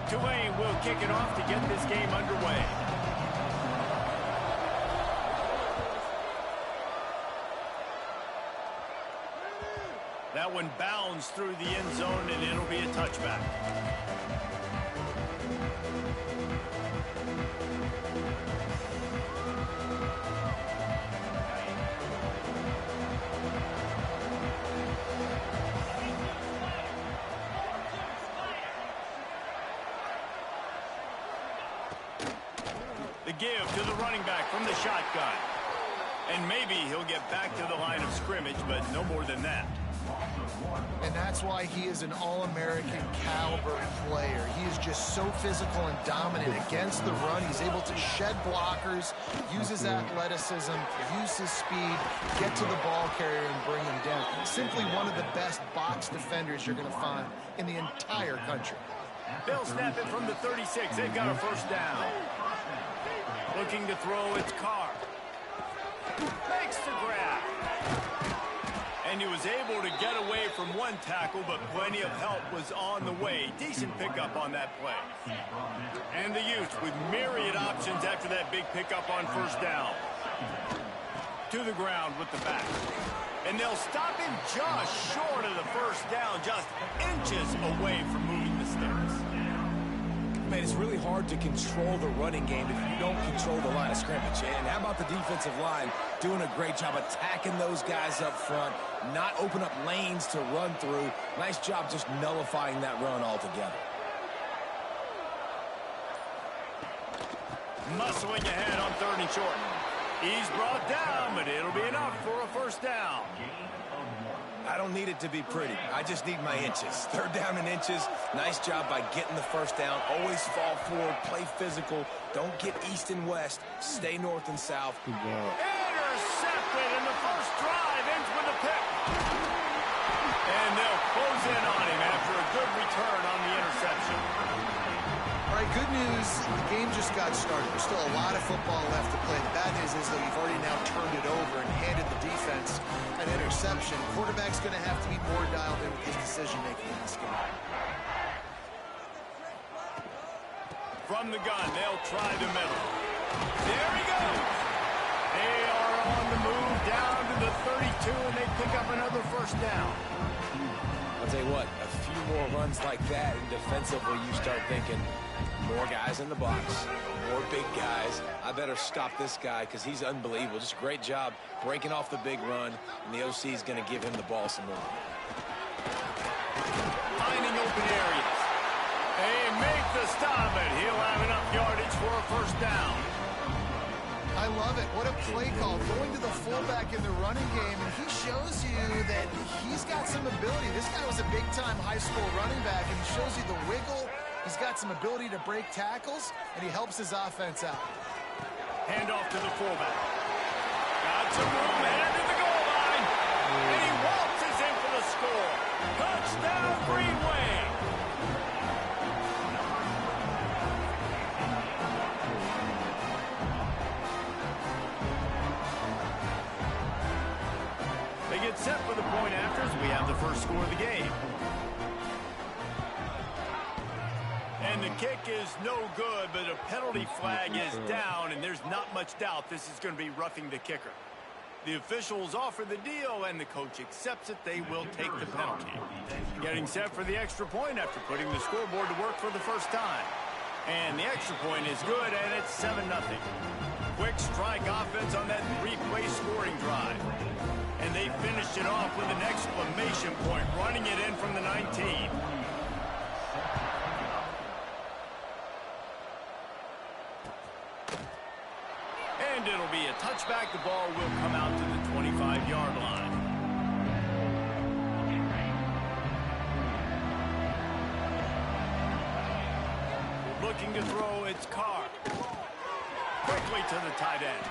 Tulane will kick it off to get this game underway. That one bounds through the end zone, and it'll be a touchback. The give to the running back from the shotgun. And maybe he'll get back to the line of scrimmage, but no more than that. And that's why he is an All-American caliber player. He is just so physical and dominant against the run. He's able to shed blockers, use his athleticism, use his speed, get to the ball carrier and bring him down. Simply one of the best box defenders you're going to find in the entire country. They'll snap it from the 36. They've got a first down. Looking to throw, it's Carr. Makes the grab. And he was able to get away from one tackle, but plenty of help was on the way. Decent pickup on that play. And the Utes with myriad options after that big pickup on first down. To the ground with the back. And they'll stop him just short of the first down, just inches away from moving the sticks. Man, it's really hard to control the running game if you don't control the line of scrimmage. And how about the defensive line doing a great job attacking those guys up front, not open up lanes to run through. Nice job just nullifying that run altogether. Muscling ahead on 3rd and short. He's brought down, but it'll be enough for a first down. I don't need it to be pretty. I just need my inches. 3rd down and inches. Nice job by getting the first down. Always fall forward, play physical. Don't get east and west. Stay north and south. Intercepted, and the first drive ends with a pick. And they'll close in on him after a good return on the interception. All right, good news. The game just got started. There's still a lot of football left to play. The bad news is that you've already now turned it over and handed the defense an interception. Quarterback's going to have to be more dialed in with his decision-making in this game. From the gun, they'll try the middle. There he goes. They are on the move down to the 32, and they pick up another first down. I'll tell you what, a few more runs like that, and defensively you start thinking, more guys in the box, more big guys. I better stop this guy because he's unbelievable. Just a great job breaking off the big run, and the OC is going to give him the ball some more. Finding open areas. They make the stop, and he'll have enough yardage for a first down. I love it. What a play call. Going to the fullback in the running game, and he shows you that he's got some ability. This guy was a big-time high school running back, and he shows you the wiggle. He's got some ability to break tackles, and he helps his offense out. Hand off to the fullback. Got some room ahead to the goal line. And he waltzes in for the score. Touchdown, Green Wave. They get set for the point after as we have the first score of the game. And the kick is no good, but a penalty flag is down, and there's not much doubt this is going to be roughing the kicker. The officials offer the deal, and the coach accepts it. They will take the penalty. Getting set for the extra point after putting the scoreboard to work for the first time. And the extra point is good, and it's 7-0. Quick strike offense on that three-play scoring drive. And they finished it off with an exclamation point, running it in from the 19. And it'll be a touchback. The ball will come out to the 25-yard line. Looking to throw, it's Carr. Quickly to the tight end.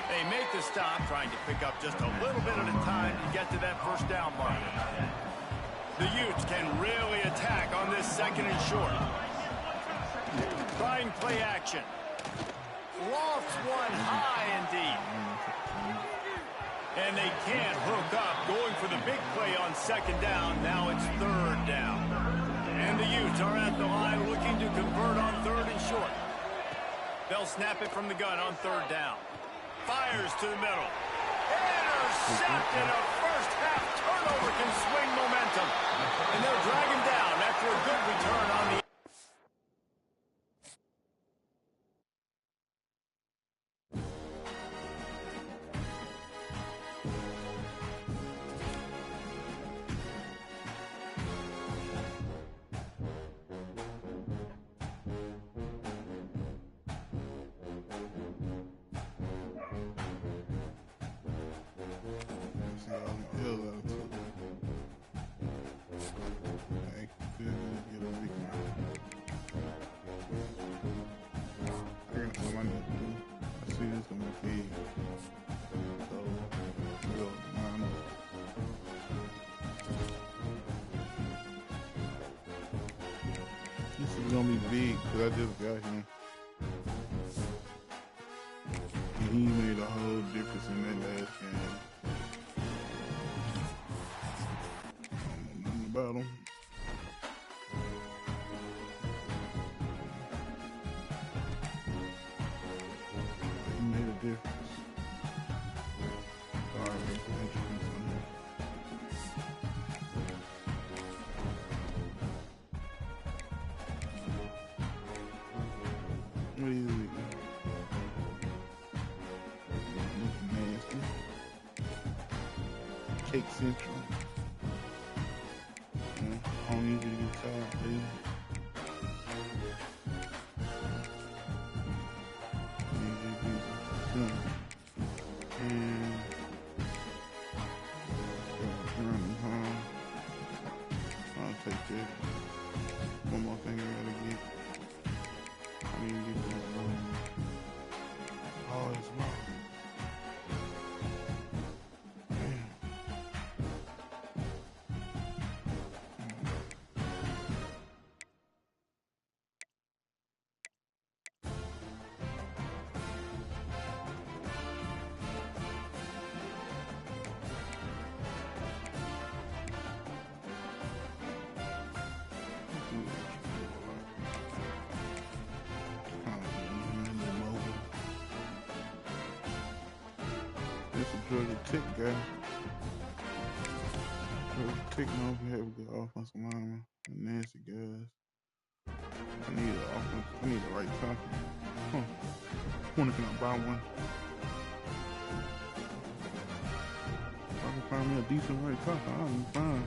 They make the stop, trying to pick up just a little bit at a time to get to that first down mark. The Utes can really attack on this 2nd and short. Trying play action. Lofts one high and deep. And they can't hook up. Going for the big play on 2nd down. Now it's 3rd down. And the Utes are at the line looking to convert They'll snap it from the gun on third down. Fires to the middle. Intercepted. A first half turnover can swing momentum. And they'll drag him down after a good return on the... This is gonna be big because I just got him. And he made a whole difference in that last game. I don't know nothing about him. He made a difference. Sorry, it's interesting. What is it? Looking nasty. Cake Central. I don't need you to get tired, please. Need you to be done. And running home. I'll take that. One more thing I gotta get. I need to get that all is well. Damn. It's a Georgia Tech guy. Georgia Tech knows we have a good offensive lineman and nasty guys. I need an offense. I need the right tackle. Huh. When can I buy one? If I can find me a decent right tackle, I'll be fine.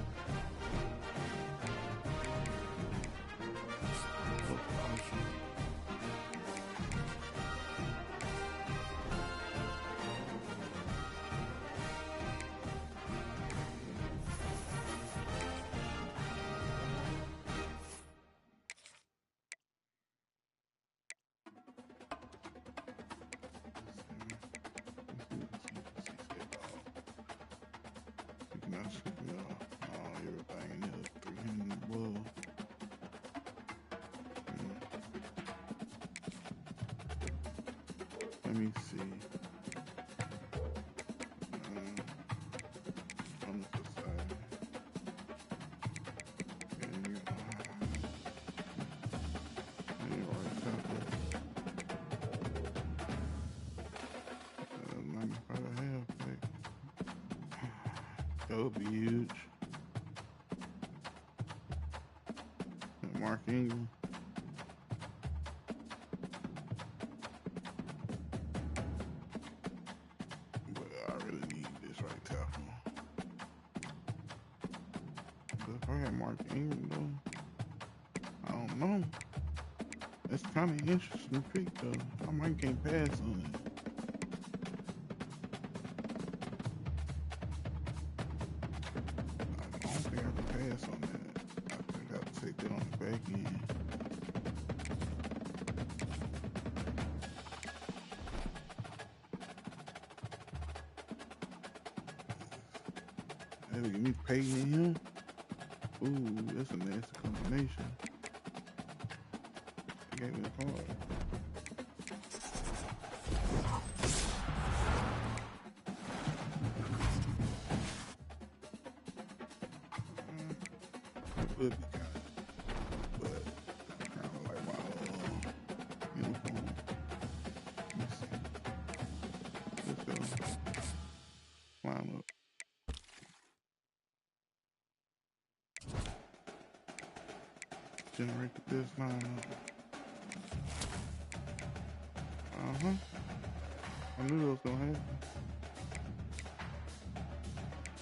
Everything in there, 300 above. Let me see. On the side. That would be huge. Mark Ingram. But I really need this right tackle. But if I had Mark Ingram though, I don't know. It's kind of interesting pick though. I might can't pass on it. I don't think I can pass on that. I think I have to take that on the back end. That'll get me Peyton and him. Ooh, that's a nasty combination. They gave me a card. Would be kind of, but kind of like my uniform. generate the best lineup. I knew that was gonna happen.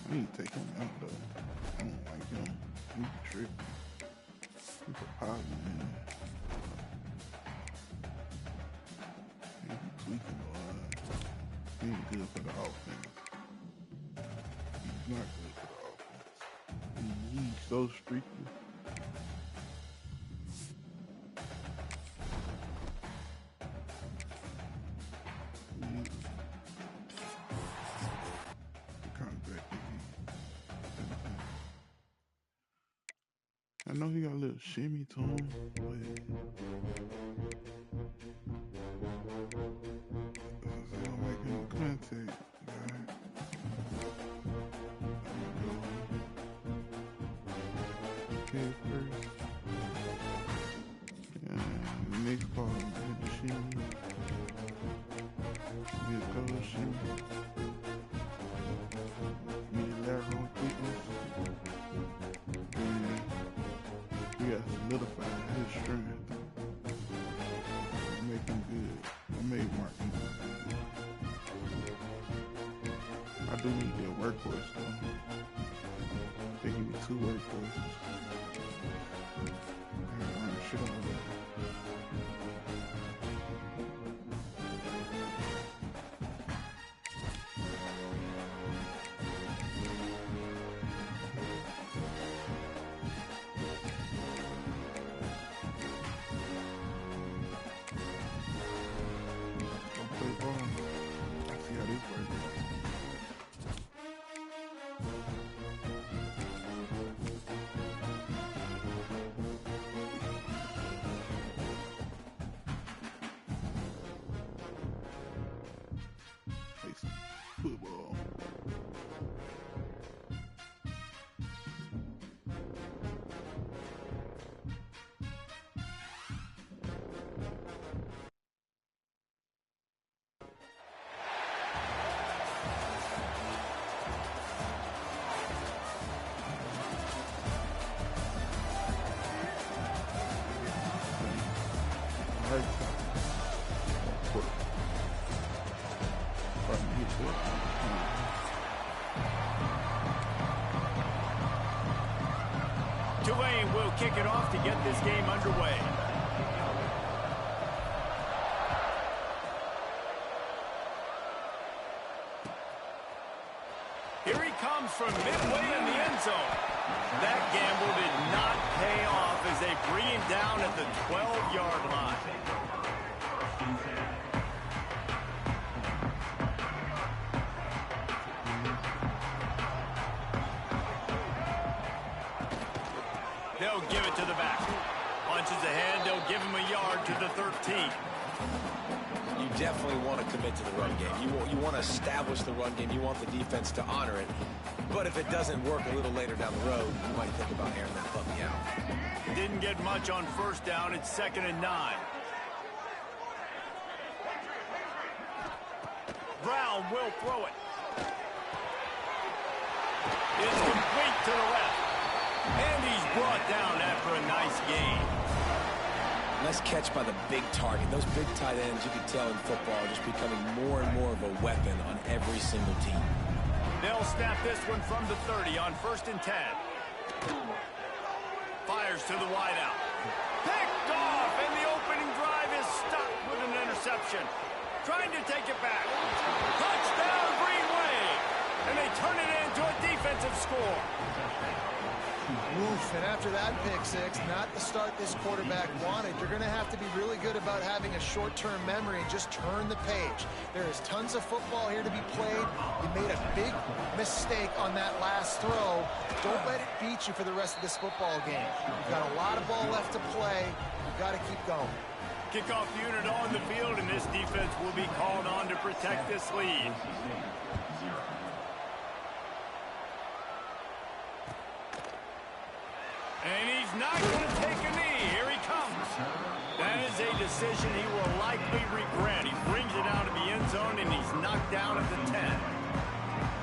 I need to take him out though. I don't like him. He's tripping. He's a power man. He's tweaking a lot. He ain't good for the offense. He's not good for the offense. He's so streaky. I know he got a little shimmy to him, but it's not making no contact, guy. Head first. And the next part is the shimmy. His throw shimmy. Need lateral quickness. Solidify his strength. Make him good. I made Martin good. I do need to be a workhorse though. I think he was 2 workhorses. I gotta run the shit out of that. Football. Right side. Tulane will kick it off to get this game underway. Here he comes from midway in the end zone. That gamble did not pay off as they bring him down at the 12-yard line. They'll give it to the back. Punches ahead, they'll give him a yard to the 13. You definitely want to commit to the run game. You want to establish the run game. You want the defense to honor it. But if it doesn't work a little later down the road, you might think about airing that puppy out. Didn't get much on first down. It's 2nd and 9. Brown will throw it. It's complete to the left. And he's brought down after a nice gain. Nice catch by the big target. Those big tight ends, you can tell in football, are just becoming more and more of a weapon on every single team. They'll snap this one from the 30 on 1st and 10. Fires to the wideout. Picked off, and the opening drive is stopped with an interception. Trying to take it back. Touchdown, Green Wave! And they turn it into a defensive score. Oof, and after that pick six, not the start this quarterback wanted. You're going to have to be really good about having a short-term memory and just turn the page. There is tons of football here to be played. You made a big mistake on that last throw. Don't let it beat you for the rest of this football game. You've got a lot of ball left to play. You've got to keep going. Kickoff unit on the field, and this defense will be called on to protect this lead. And he's not going to take a knee. Here he comes. That is a decision he will likely regret. He brings it out of the end zone, and he's knocked down at the 10.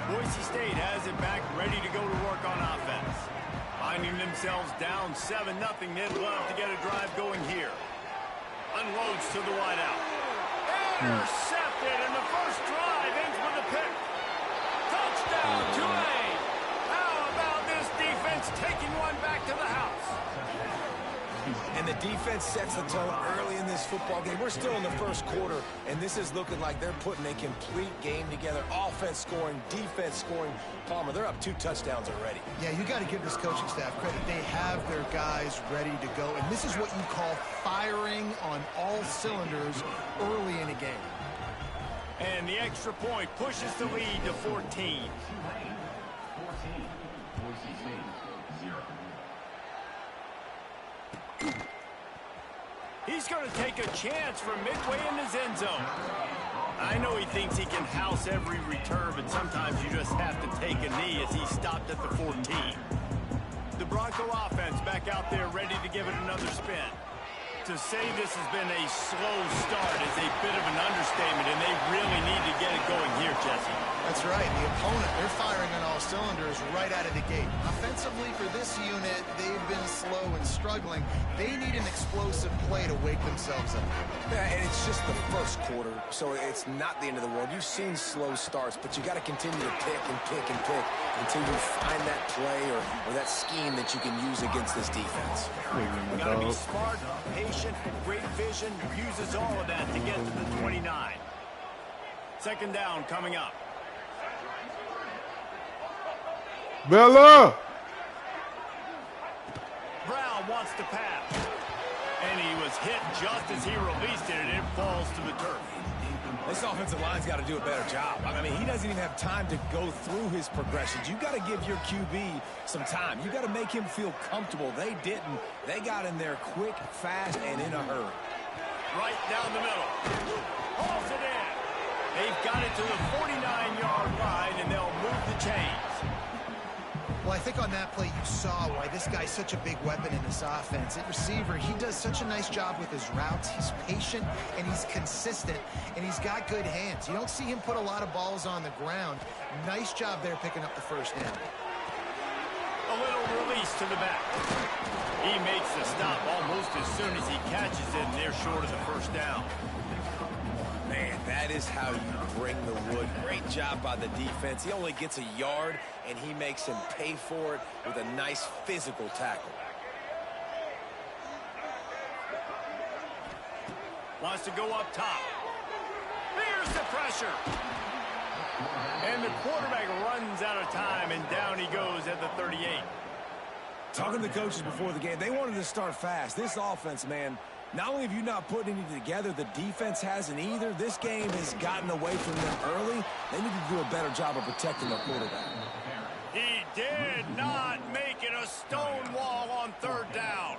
Boise State has it back, ready to go to work on offense. Finding themselves down 7-0, they'd love to get a drive going here. Unloads to the wideout. Intercepted, and the first drive ends with a pick. Touchdown, Tulane! How about this defense taking one back to the house? And the defense sets the tone early in this football game. We're still in the first quarter, and this is looking like they're putting a complete game together. Offense scoring, defense scoring. Palmer, they're up 2 touchdowns already. Yeah, you got to give this coaching staff credit. They have their guys ready to go, and this is what you call firing on all cylinders early in a game. And the extra point pushes the lead to 14. He's going to take a chance from midway in his end zone. I know he thinks he can house every return, but sometimes you just have to take a knee as he stopped at the 14. The Bronco offense back out there ready to give it another spin. To say this has been a slow start is a bit of an understatement, and they really need to get it going here, Jesse. That's right. The opponent, they're firing on all cylinders right out of the gate. Offensively, for this unit, they've been slow and struggling. They need an explosive play to wake themselves up. Yeah, and it's just the first quarter, so it's not the end of the world. You've seen slow starts, but you got to continue to pick and pick and pick until you find that play or that scheme that you can use against this defense. You got to be smart, patient, great vision, uses all of that to get to the 29. Second down coming up. Bella! Brown wants to pass. And he was hit just as he released it, and it falls to the turf. This offensive line's got to do a better job. I mean, he doesn't even have time to go through his progressions. You got to give your QB some time. You got to make him feel comfortable. They didn't. They got in there quick, fast, and in a hurry. Right down the middle. Hauls it in. They've got it to the 49-yard line, and they'll move the chains. Well, I think on that play you saw why this guy's such a big weapon in this offense. At receiver, he does such a nice job with his routes. He's patient, and he's consistent, and he's got good hands. You don't see him put a lot of balls on the ground. Nice job there picking up the first down. A little release to the back. He makes the stop almost as soon as he catches it, and they're short of the first down. Man, that is how you bring the wood. Great job by the defense. He only gets a yard, and he makes him pay for it with a nice physical tackle. Wants to go up top. Here's the pressure. And the quarterback runs out of time, and down he goes at the 38. Talking to the coaches before the game, they wanted to start fast. This offense, man, not only have you not put anything together, the defense hasn't either. This game has gotten away from them early. They need to do a better job of protecting their quarterback. He did not make it a stone wall on third down.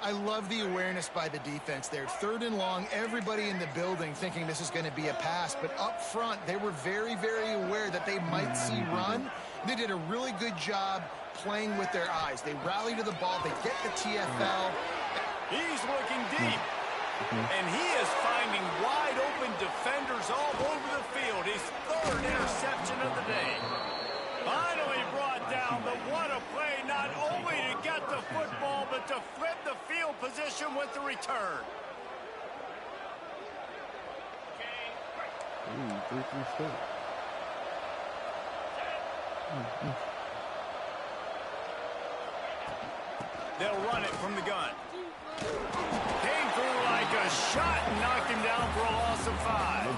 I love the awareness by the defense there. Third and long, everybody in the building thinking this is going to be a pass, but up front, they were very, very aware that they might see run. They did a really good job playing with their eyes. They rally to the ball. They get the TFL. He's looking deep, and he is finding wide-open defenders all over the field. His third interception of the day. Finally brought down, but what a play, not only to get the football, but to flip the field position with the return. Ooh, 3-3 step. They'll run it from the gun. Came through like a shot and knocked him down for a loss of 5.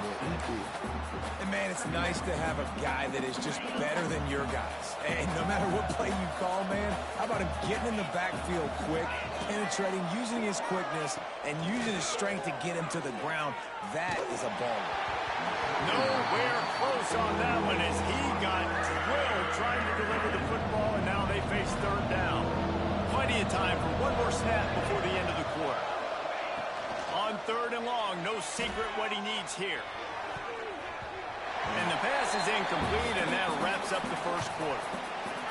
And, man, it's nice to have a guy that is just better than your guys. And no matter what play you call, man, how about him getting in the backfield quick, penetrating, using his quickness, and using his strength to get him to the ground. That is a ball. Nowhere close on that one as he got drilled trying to deliver the football, and now they face third down. Plenty of time for one more snap before the end of the quarter. On third and long, no secret what he needs here. And the pass is incomplete, and that wraps up the first quarter.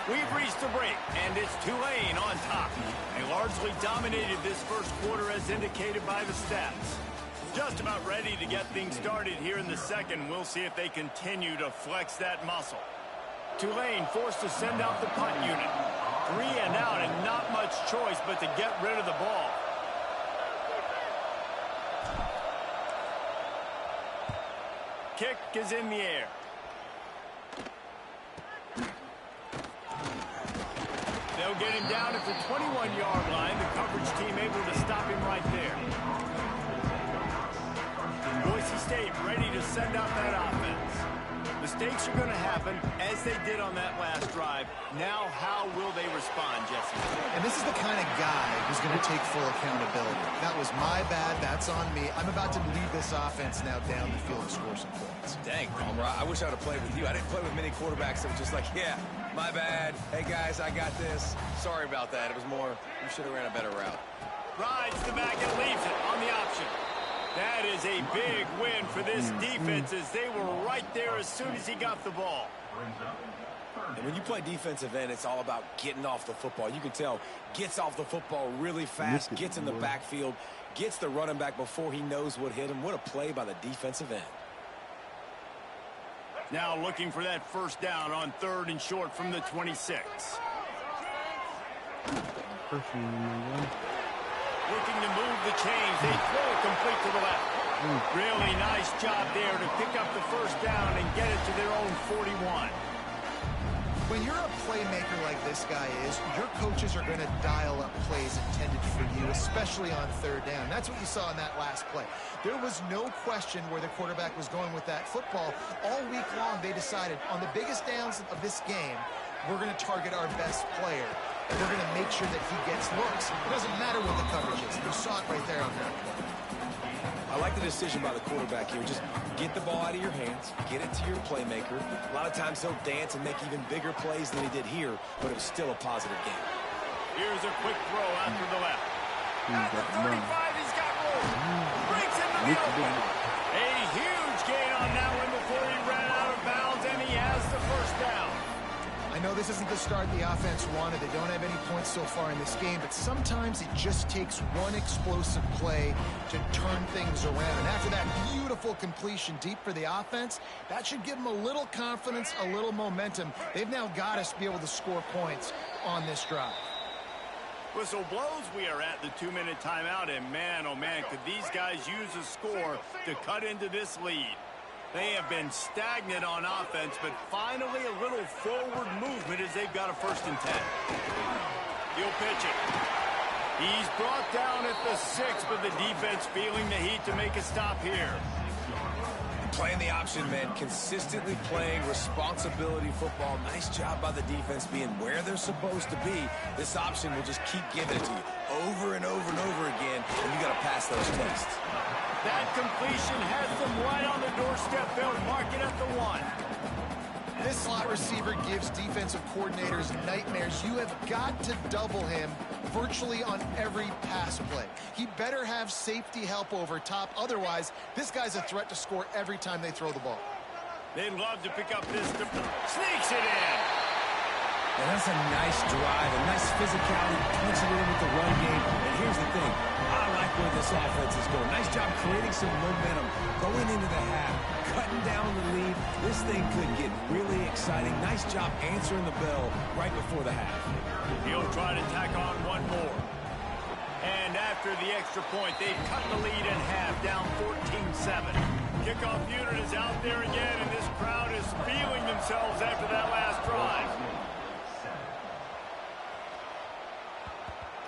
We've reached the break, and it's Tulane on top. They largely dominated this first quarter as indicated by the stats. Just about ready to get things started here in the second. We'll see if they continue to flex that muscle. Tulane forced to send out the punt unit. 3 and out, and not much choice but to get rid of the ball. Kick is in the air. They'll get him down at the 21-yard line. The coverage team able to stop him right there. Boise State ready to send out that offense. Mistakes are going to happen, as they did on that last drive. Now, how will they respond, Jesse? And this is the kind of guy who's going to take full accountability. That was my bad. That's on me. I'm about to lead this offense now down the field and score some points. Dang, Palmer, I wish I would have played with you. I didn't play with many quarterbacks that were just like, yeah, my bad. Hey, guys, I got this. Sorry about that. It was more, you should have ran a better route. Rides the back and leaves it on the option. That is a big win for this defense, as they were right there as soon as he got the ball. And when you play defensive end, it's all about getting off the football. You can tell, gets off the football really fast, gets in the backfield, gets the running back before he knows what hit him. What a play by the defensive end. Now looking for that first down on 3rd and short from the 26. Looking to move the chains. They throw it complete to the left. Really nice job there to pick up the first down and get it to their own 41. When you're a playmaker like this guy is, your coaches are going to dial up plays intended for you, especially on 3rd down. That's what you saw in that last play. There was no question where the quarterback was going with that football. All week long, they decided on the biggest downs of this game, we're going to target our best player. And we're going to make sure that he gets looks. It doesn't matter what the coverage is. You saw it right there on that play. I like the decision by the quarterback here. Just get the ball out of your hands, get it to your playmaker. A lot of times he'll dance and make even bigger plays than he did here, but it was still a positive game. Here's a quick throw out to the left. At the 35, he's got room. Breaks into the open. A huge gain on that one before he ran out of bounds, and he has the first down. I know this isn't the start the offense wanted. They don't have any points so far in this game, but sometimes it just takes one explosive play to turn things around. And after that beautiful completion deep for the offense, that should give them a little confidence, a little momentum. They've now got us to be able to score points on this drive. Whistle blows. We are at the 2-minute timeout, and man, oh man, could these guys use a score to cut into this lead. They have been stagnant on offense, but finally a little forward movement as they've got a 1st and 10. He'll pitch it. He's brought down at the 6, but the defense feeling the heat to make a stop here. Playing the option, man. Consistently playing responsibility football. Nice job by the defense being where they're supposed to be. This option will just keep giving it to you over and over and over again, and you got to pass those tests. That completion has them right on the doorstep. They'll mark it at the 1. This slot receiver gives defensive coordinators nightmares. You have got to double him virtually on every pass play. He better have safety help over top. Otherwise, this guy's a threat to score every time they throw the ball. They'd love to pick up this. Sneaks it in. And that's a nice drive, a nice physicality, punching it in with the run game. And here's the thing. I like where this offense is going. Nice job creating some momentum, going into the half, cutting down the lead. This thing could get really exciting. Nice job answering the bell right before the half. He'll try to tack on one more. And after the extra point, they've cut the lead in half, down 14-7. Kickoff unit is out there again, and this crowd is feeling themselves after that last drive.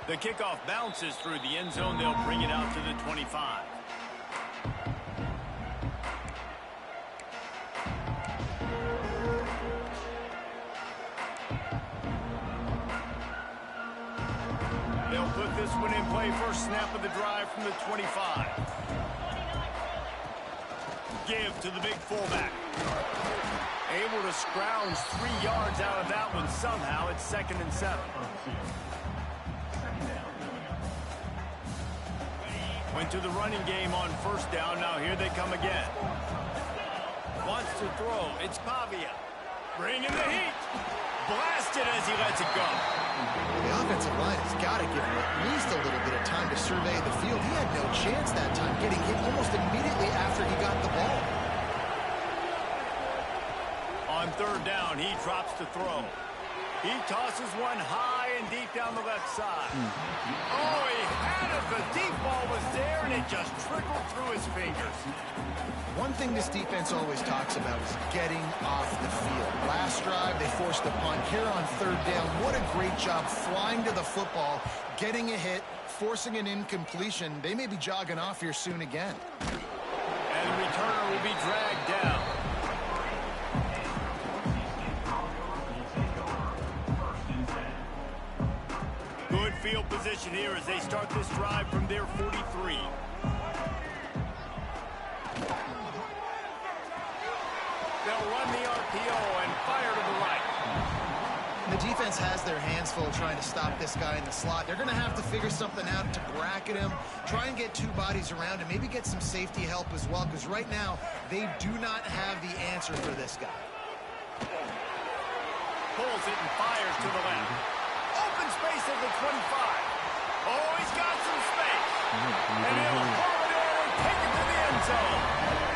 The kickoff bounces through the end zone. They'll bring it out to the 25. They'll put this one in play. First snap of the drive from the 25. Give to the big fullback. Able to scrounge 3 yards out of that one somehow. It's 2nd and 7. Went to the running game on first down. Now here they come again. Wants to throw. It's Pavia. Bringing the heat. Blasted as he lets it go. The offensive line has got to give him at least a little bit of time to survey the field. He had no chance that time, getting hit almost immediately after he got the ball. On third down, he drops to throw. He tosses one high and deep down the left side. Oh, he had it. The deep ball was there, and it just trickled through his fingers. One thing this defense always talks about is getting off the field. Last drive, they forced the punt. Here on third down, what a great job flying to the football, getting a hit, forcing an incompletion. They may be jogging off here soon again. And the returner will be dragged down. Good field position here as they start this drive from their 43. They'll run the RPO and fire to the right. The defense has their hands full trying to stop this guy in the slot. They're going to have to figure something out to bracket him, try and get two bodies around him, maybe get some safety help as well, because right now they do not have the answer for this guy. Pulls it and fires to the left. Open space at the 25. Oh, he's got some space. And he'll pull it in and take it to the end zone.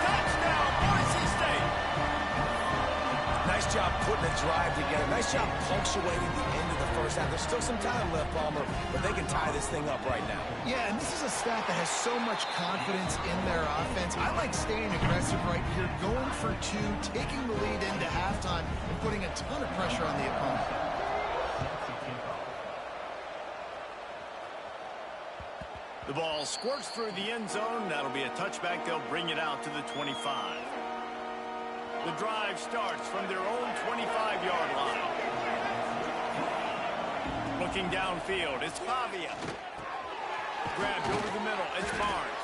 Touchdown, Boise State. Nice job putting the drive together. Nice job punctuating the end of the first half. There's still some time left, Palmer, but they can tie this thing up right now. Yeah, and this is a staff that has so much confidence in their offense. I like staying aggressive right here, going for two, taking the lead into halftime, and putting a ton of pressure on the opponent. The ball squirts through the end zone. That'll be a touchback. They'll bring it out to the 25. The drive starts from their own 25-yard line. Looking downfield, it's Pavia. Grabbed over the middle, it's Barnes.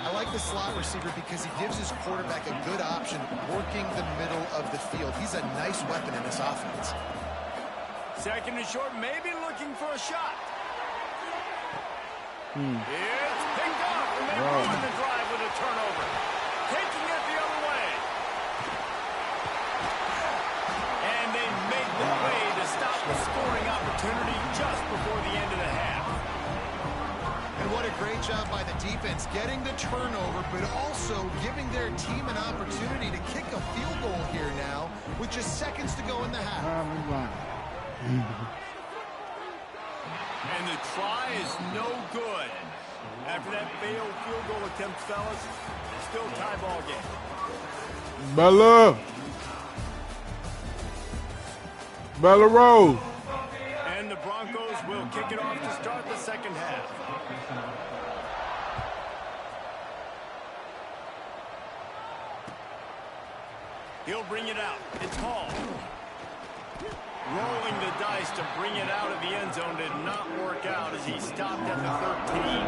I like the slot receiver because he gives his quarterback a good option working the middle of the field. He's a nice weapon in this offense. Second and short, maybe looking for a shot. It's picked up, and they ruin the drive with a turnover. Taking it the other way. And they make the play to stop the scoring opportunity just before the end of the half. And what a great job by the defense getting the turnover, but also giving their team an opportunity to kick a field goal here now with just seconds to go in the half. And the try is no good. After that failed field goal attempt, fellas, still tie ball game. Bella Rose. And the Broncos will kick it off to start the second half. He'll bring it out. It's Hall. Rolling the dice to bring it out of the end zone did not work out as he stopped at the 13.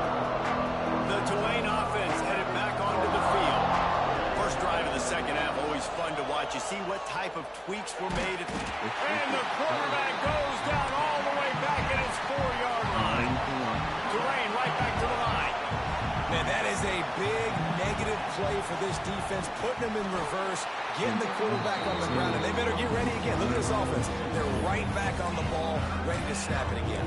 The Tulane offense headed back onto the field. First drive of the second half, always fun to watch. You see what type of tweaks were made. And the quarterback goes down all the way back at his 4-yard line. Tulane right back to the line. Man, that is a big negative play for this defense, putting them in reverse, getting the quarterback on the ground, and they better get ready again. Look at this offense. They're right back on the ball, ready to snap it again.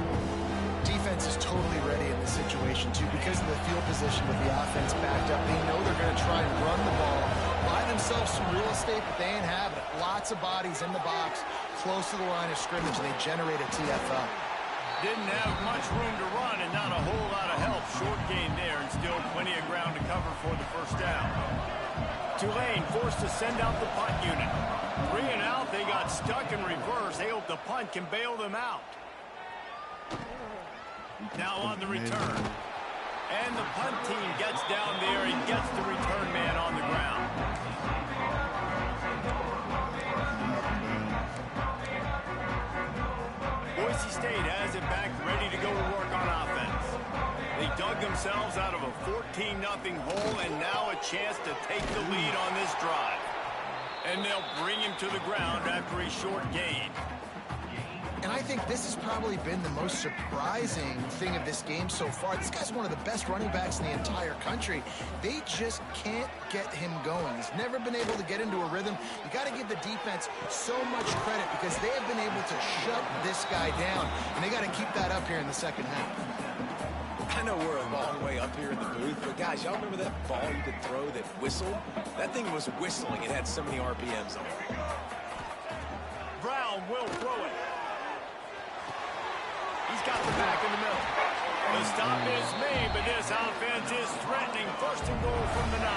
Defense is totally ready in this situation, too, because of the field position with the offense backed up. They know they're going to try and run the ball, buy themselves some real estate, but they ain't having it. Lots of bodies in the box, close to the line of scrimmage, and they generate a TFL. Didn't have much room to run and not a whole lot of help. Short gain there and still plenty of ground to cover for the first down. Tulane forced to send out the punt unit. 3 and out, they got stuck in reverse. They hope the punt can bail them out. Now on the return. And the punt team gets down there and gets the return man on the ground. Boise State has it back, ready to go to work on offense. They dug themselves out of a 14-0 hole, and now a chance to take the lead on this drive. And they'll bring him to the ground after a short gain. And I think this has probably been the most surprising thing of this game so far. This guy's one of the best running backs in the entire country. They just can't get him going. He's never been able to get into a rhythm. You got to give the defense so much credit because they have been able to shut this guy down. And they got to keep that up here in the second half. I know we're a long way up here in the booth, but guys, y'all remember that ball you could throw that whistled? That thing was whistling. It had so many RPMs on it. Brown will throw it. He's got the back in the middle. The stop is made, but this offense is threatening. First and goal from the 9.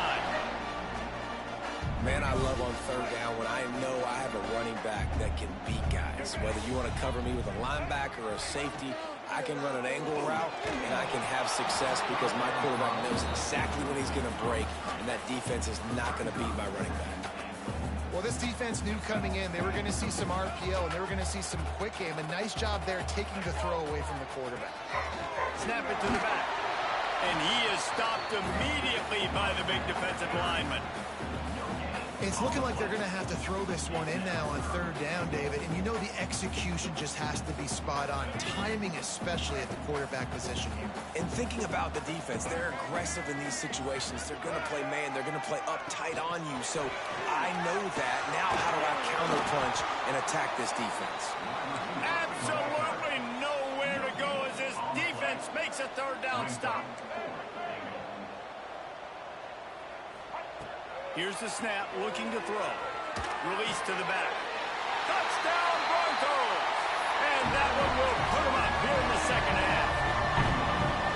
Man, I love on third down when I know I have a running back that can beat guys. Whether you want to cover me with a linebacker or a safety, I can run an angle route, and I can have success because my quarterback knows exactly when he's going to break, and that defense is not going to beat my running back. Well, this defense knew coming in they were going to see some RPO, and they were going to see some quick game. A nice job there taking the throw away from the quarterback. Snap it to the back. And he is stopped immediately by the big defensive lineman. It's looking like they're going to have to throw this one in now on third down, David. And you know the execution just has to be spot on. Timing especially at the quarterback position here. And thinking about the defense, they're aggressive in these situations. They're going to play man. They're going to play up tight on you. So I know that. Now how do I counterpunch and attack this defense? Absolutely nowhere to go as this defense makes a third down stop. Here's the snap, looking to throw. Release to the back. Touchdown, Broncos! And that one will put them up here in the second half.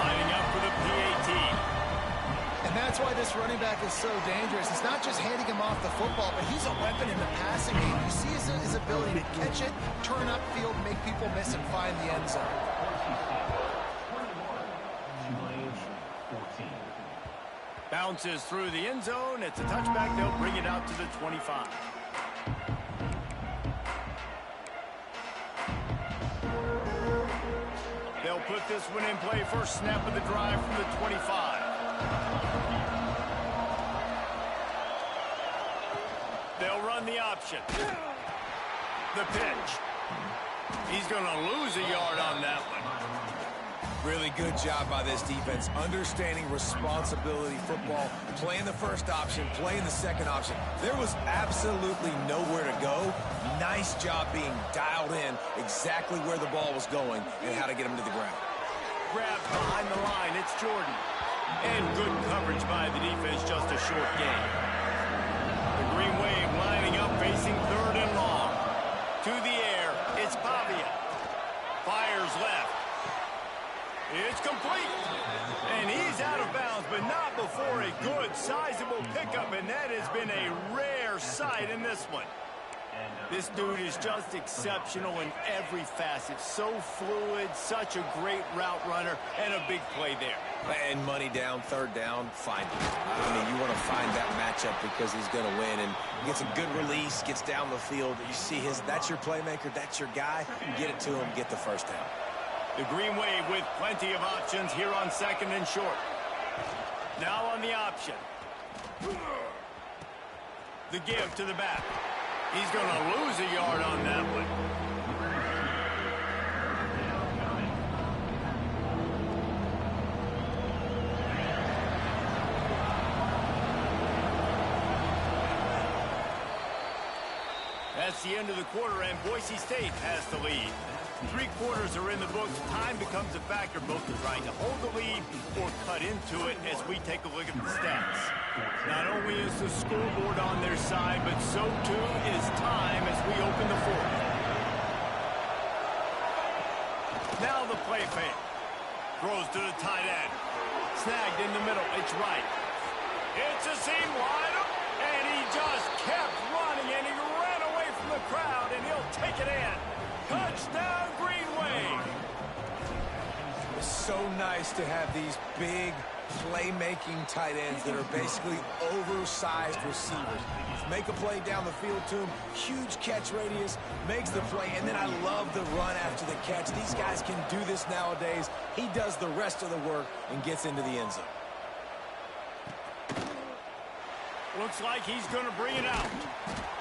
Lining up for the PAT. And that's why this running back is so dangerous. It's not just handing him off the football, but he's a weapon in the passing game. You see his ability to catch it, turn upfield, make people miss, and find the end zone. Bounces through the end zone. It's a touchback. They'll bring it out to the 25. They'll put this one in play. First snap of the drive from the 25. They'll run the option. The pitch. He's going to lose a yard on that one. Really good job by this defense, understanding responsibility football, playing the first option, playing the second option. There was absolutely nowhere to go. Nice job being dialed in exactly where the ball was going and how to get him to the ground. Grab behind the line, it's Jordan. And good coverage by the defense, just a short gain. The Green Wave lining up, facing third and long. To the air, it's Pavia. Fires left. It's complete. And he's out of bounds, but not before a good, sizable pickup, and that has been a rare sight in this one. This dude is just exceptional in every facet. So fluid, such a great route runner, and a big play there. And money down, third down, find him. I mean, you want to find that matchup because he's going to win, and gets a good release, gets down the field. You see that's your playmaker, that's your guy. Get it to him, get the first down. The Green Wave with plenty of options here on second and short. Now on the option. The give to the back. He's going to lose a yard on that one. That's the end of the quarter, and Boise State has the lead. 3 quarters are in the books. Time becomes a factor, both in trying to hold the lead or cut into it as we take a look at the stats. Not only is the scoreboard on their side, but so too is time as we open the fourth. Now the play fake. Throws to the tight end. Snagged in the middle. It's right. It's a seam wide up, and he just kept running, and he ran away from the crowd, and he'll take it in. Touchdown, Green Wave. It's so nice to have these big playmaking tight ends that are basically oversized receivers. Make a play down the field to him, huge catch radius, makes the play, and then I love the run after the catch. These guys can do this nowadays. He does the rest of the work and gets into the end zone. Looks like he's going to bring it out.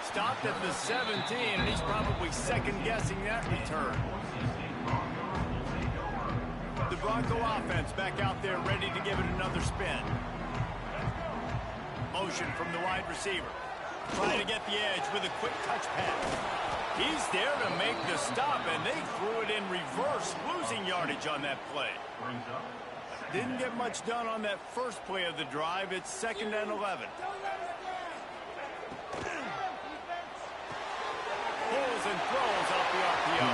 Stopped at the 17, and he's probably second-guessing that return. The Bronco offense back out there ready to give it another spin. Motion from the wide receiver. Trying to get the edge with a quick touch pass. He's there to make the stop, and they threw it in reverse, losing yardage on that play. Didn't get much done on that first play of the drive. It's 2nd and 11. Pulls and throws off the RPO.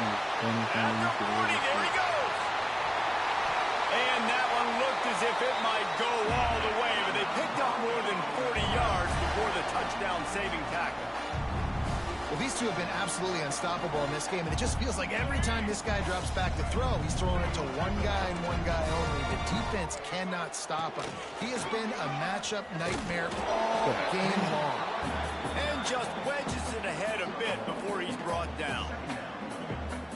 At the 40, there he goes. And that one looked as if it might go all the way, but they picked up more than 40 yards before the touchdown-saving tackle. Well, these two have been absolutely unstoppable in this game, and it just feels like every time this guy drops back to throw, he's throwing it to one guy and one guy only. The defense cannot stop him. He has been a matchup nightmare all game long. And just wedges it ahead a bit before he's brought down.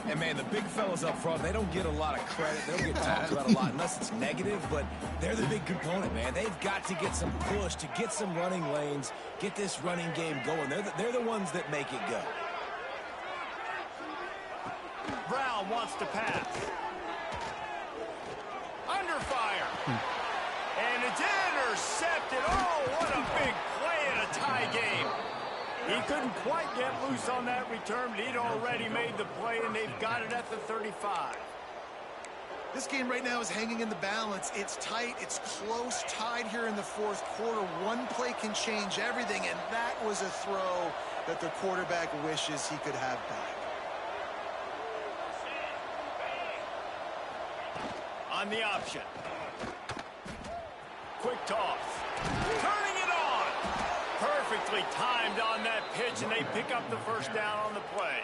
And, man, the big fellas up front, they don't get a lot of credit. They don't get talked about a lot unless it's negative, but they're the big component, man. They've got to get some push, to get some running lanes, get this running game going. They're the ones that make it go. Brown wants to pass. Under fire. And it's intercepted. Oh, what a big play in a tie game. He couldn't quite get loose on that return, but he'd already made the play, and they've got it at the 35. This game right now is hanging in the balance. It's tight. It's close, tied here in the fourth quarter. One play can change everything, and that was a throw that the quarterback wishes he could have back. On the option. Quick toss. Turning it on. Perfectly timed on that pitch, and they pick up the first down on the play.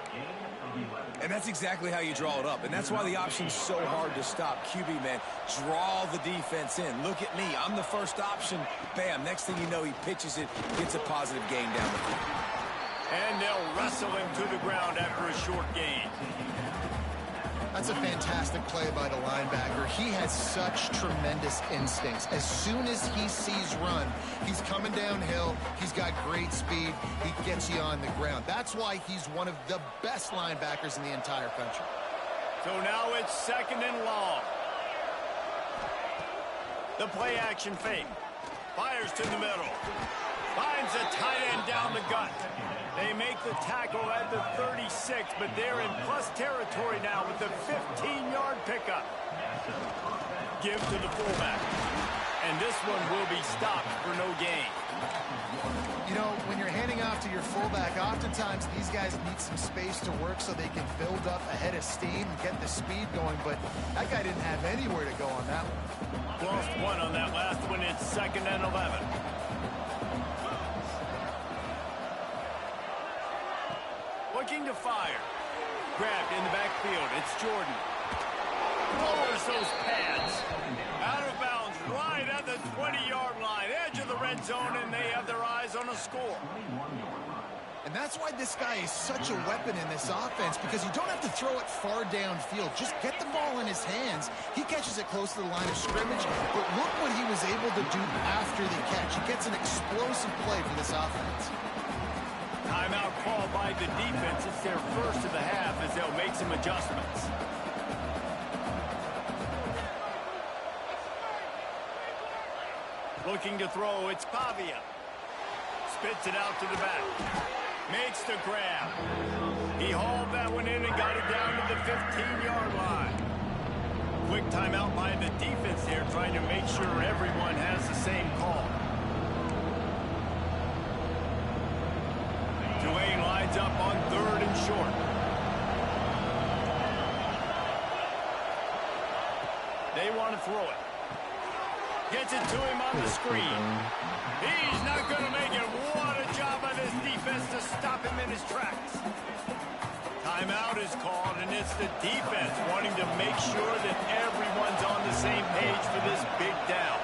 And that's exactly how you draw it up. And that's why the option's so hard to stop. QB, man, draw the defense in. Look at me. I'm the first option. Bam. Next thing you know, he pitches it, gets a positive gain down the field. And they'll wrestle him to the ground after a short gain. That's a fantastic play by the linebacker. He has such tremendous instincts. As soon as he sees run, he's coming downhill. He's got great speed. He gets you on the ground. That's why he's one of the best linebackers in the entire country. So now it's 2nd and long. The play action fake. Fires to the middle. Finds a tight end down the gut. They make the tackle at the 36, but they're in plus territory now with the 15-yard pickup. Give to the fullback. And this one will be stopped for no gain. You know, when you're handing off to your fullback, oftentimes these guys need some space to work so they can build up a head of steam and get the speed going, but that guy didn't have anywhere to go on that one. Lost one on that last one. It's 2nd and 11. Looking to fire. Grabbed in the backfield. It's Jordan. Lowers those pads. Out of bounds right at the 20-yard line. Edge of the red zone, and they have their eyes on a score. And that's why this guy is such a weapon in this offense, because you don't have to throw it far downfield. Just get the ball in his hands. He catches it close to the line of scrimmage, but look what he was able to do after the catch. He gets an explosive play for this offense. Timeout called by the defense. It's their first of the half as they'll make some adjustments. Looking to throw, it's Pavia. Spits it out to the back. Makes the grab. He hauled that one in and got it down to the 15-yard line. Quick timeout by the defense here, trying to make sure everyone has the same call. Tulane lines up on 3rd and short. They want to throw it. Gets it to him on the screen. He's not going to make it. What a job by this defense to stop him in his tracks. Timeout is called, and it's the defense wanting to make sure that everyone's on the same page for this big down.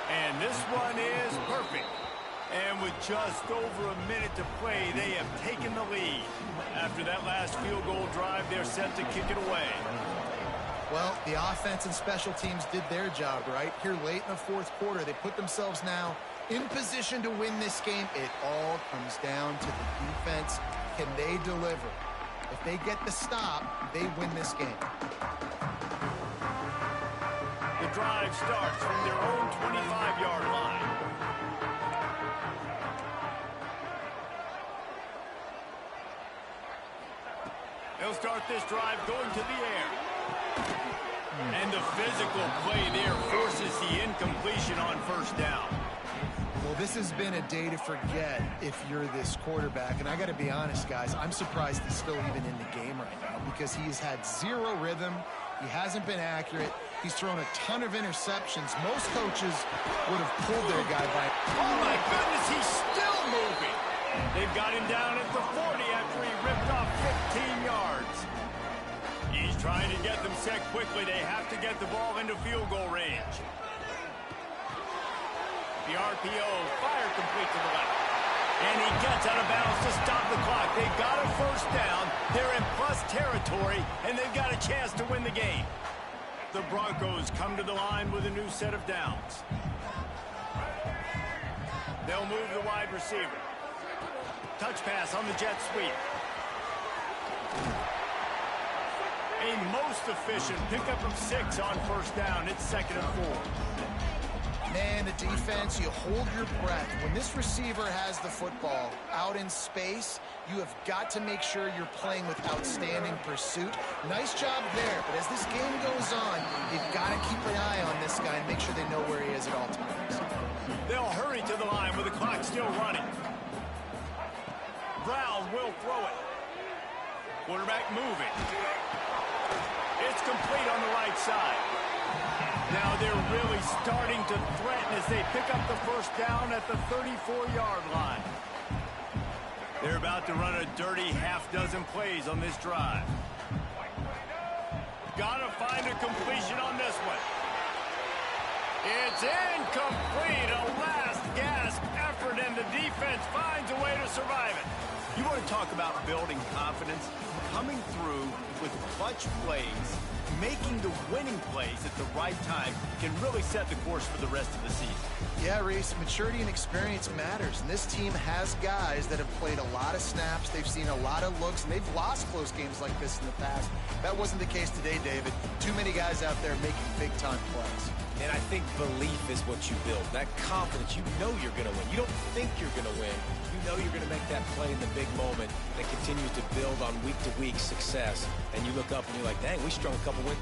And this one is perfect. And with just over a minute to play, they have taken the lead. After that last field goal drive, they're set to kick it away. Well, the offense and special teams did their job, right? Here late in the fourth quarter, they put themselves now in position to win this game. It all comes down to the defense. Can they deliver? If they get the stop, they win this game. The drive starts from their own 25-yard line. They'll start this drive going to the air. And the physical play there forces the incompletion on first down. Well, this has been a day to forget if you're this quarterback. And I got to be honest, guys, I'm surprised he's still even in the game right now because he's had zero rhythm. He hasn't been accurate. He's thrown a ton of interceptions. Most coaches would have pulled their guy by. Oh, my goodness, he's still moving. They've got him down at the 40 after he ripped off 15 yards. He's trying to get them set quickly. They have to get the ball into field goal range. The RPO fire complete to the left. And he gets out of bounds to stop the clock. They've got a first down. They're in plus territory, and they've got a chance to win the game. The Broncos come to the line with a new set of downs. They'll move the wide receiver. Touch pass on the jet sweep. A most efficient pickup of 6 on first down. It's 2nd and 4. Man, the defense, you hold your breath. When this receiver has the football out in space, you have got to make sure you're playing with outstanding pursuit. Nice job there, but as this game goes on, you've got to keep an eye on this guy and make sure they know where he is at all times. They'll hurry to the line with the clock still running. Brown will throw it. Quarterback moving. It's complete on the right side. Now they're really starting to threaten as they pick up the first down at the 34-yard line. They're about to run a dirty half-dozen plays on this drive. Gotta find a completion on this one. It's incomplete. A last gasp effort, and the defense finds a way to survive it. You want to talk about building confidence? Coming through with clutch plays, making the winning plays at the right time can really set the course for the rest of the season. Yeah, Reese, maturity and experience matters, and this team has guys that have played a lot of snaps. They've seen a lot of looks, and they've lost close games like this in the past. That wasn't the case today, David. Too many guys out there making big-time plays. And I think belief is what you build. That confidence, you know you're going to win. You don't think you're going to win. You know you're going to make that play in the big moment that continues to build on week-to-week success. And you look up and you're like, dang, we strung a couple wins.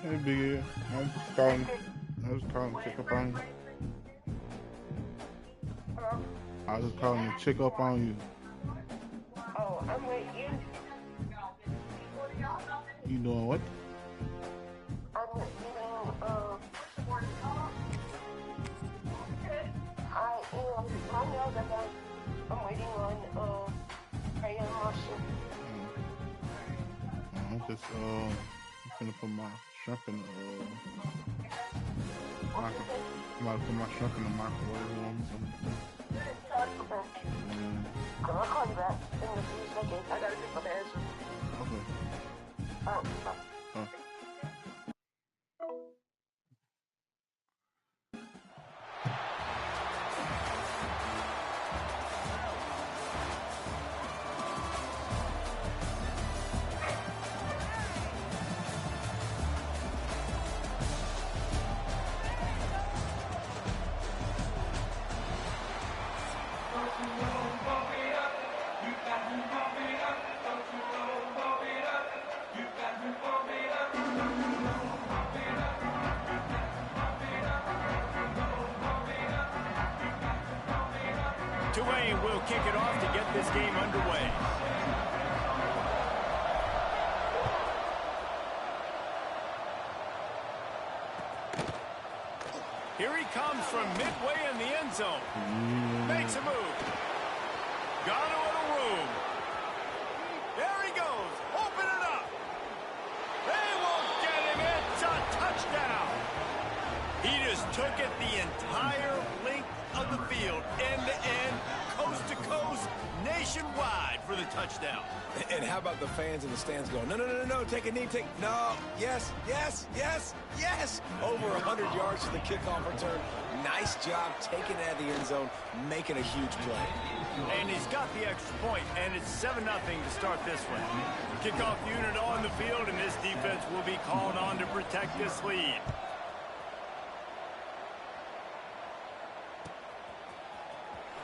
Hey, Big Ed. I was calling to check up on you. Hello? I was calling to check up on you. Oh, I'm with you. You doing what? I'm with you. I know that I'm waiting on Ryan Marshall. I'm just I'm gonna put my shrimp in the I'm about to put my shrimp in the microwave. I'll call you back in a few seconds. I gotta pick up the answer. Okay. Bye. Tulane will kick it off to get this game underway. Here he comes from midway in the end zone. Makes a move. Got a little room. There he goes. Open it up. They won't get him. It's a touchdown. He just took it the entire length of the field, end to end, coast to coast, nationwide for the touchdown. And how about the fans in the stands going, no, take a knee, no, yes. Over 100 yards to the kickoff return. Nice job taking it out of the end zone, making a huge play. And he's got the extra point, and it's 7-0 to start this one. Kickoff unit on the field, and this defense will be called on to protect this lead.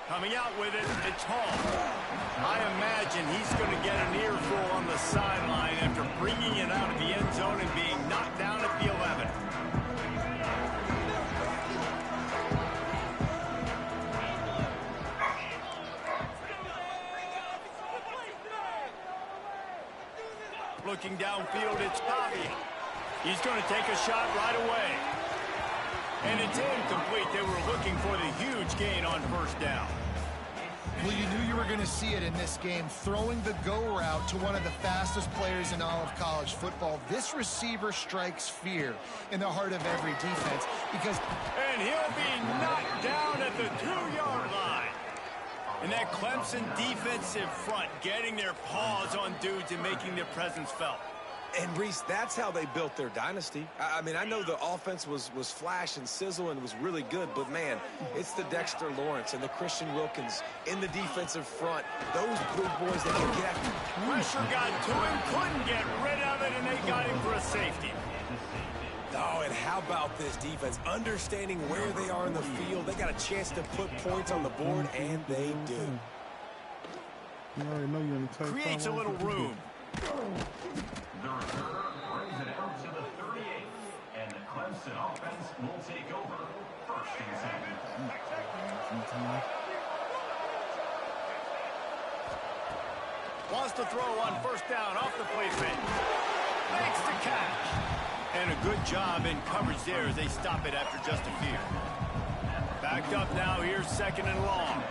Coming out with it, it's Hall. I imagine he's going to get an earful on the sideline after bringing it out of the end zone and being knocked down at the 11. Looking downfield, it's Bobby. He's going to take a shot right away. And it's incomplete. They were looking for the huge gain on first down. Well, you knew you were going to see it in this game, throwing the go route to one of the fastest players in all of college football. This receiver strikes fear in the heart of every defense because... And he'll be knocked down at the 2-yard line. And that Clemson defensive front getting their paws on dudes and making their presence felt. And, Reese, that's how they built their dynasty. I mean, I know the offense was flash and sizzle and was really good, but, man, it's the Dexter Lawrence and the Christian Wilkins in the defensive front. Those big boys, they can get after. Pressure got to him, couldn't get rid of it, and they got him for a safety. Oh, and how about this defense? Understanding where they are in the field. They got a chance to put points on the board, and they do. You already know you're in the tight. Creates a little room. The returner brings it out to the 38, and the Clemson offense will take over. First and 10. Wants to throw on first down off the play fake. Makes the catch. And a good job in coverage there as they stop it after just a few. Backed up now, here's second and long.